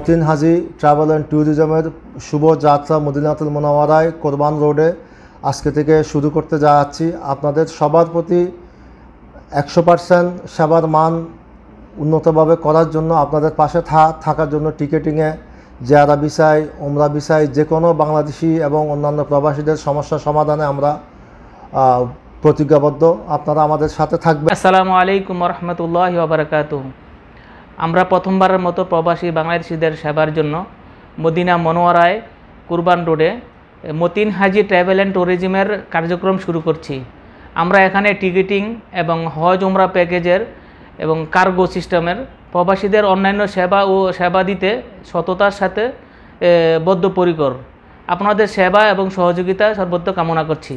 Matin Haji travel and ট্যুরিজমের শুভ যাত্রা মদিনাতুল মুনাওয়ারায় কোরবান রোডে আজকে থেকে শুরু করতে যাচ্ছি। আপনাদের সবার প্রতি 100% সেবার মান উন্নতভাবে করার জন্য, আপনাদের পাশে থাকার জন্য টিকেটিংয়ে, জিয়ারা ভিসায়, উমরা ভিসায় যে কোনো বাংলাদেশি এবং অন্যান্য প্রবাসীদের সমস্যা সমাধানে আমরা প্রতিজ্ঞাবদ্ধ। আপনারা আমাদের সাথে থাকবেন। আসসালামু আলাইকুম রহমতুল্লাহি ওয়া বারাকাতুহু। আমরা প্রথমবারের মতো প্রবাসী বাংলাদেশিদের সেবার জন্য মদিনা মনোয়ারায় কুরবান রোডে মতিন হাজি ট্রাভেল অ্যান্ড ট্যুরিজমের কার্যক্রম শুরু করছি। আমরা এখানে টিকিটিং এবং হজ উমরা প্যাকেজের এবং কার্গো সিস্টেমের প্রবাসীদের অন্যান্য সেবা দিতে সততার সাথে বদ্ধপরিকর। আপনাদের সেবা এবং সহযোগিতা সর্বত্র কামনা করছি।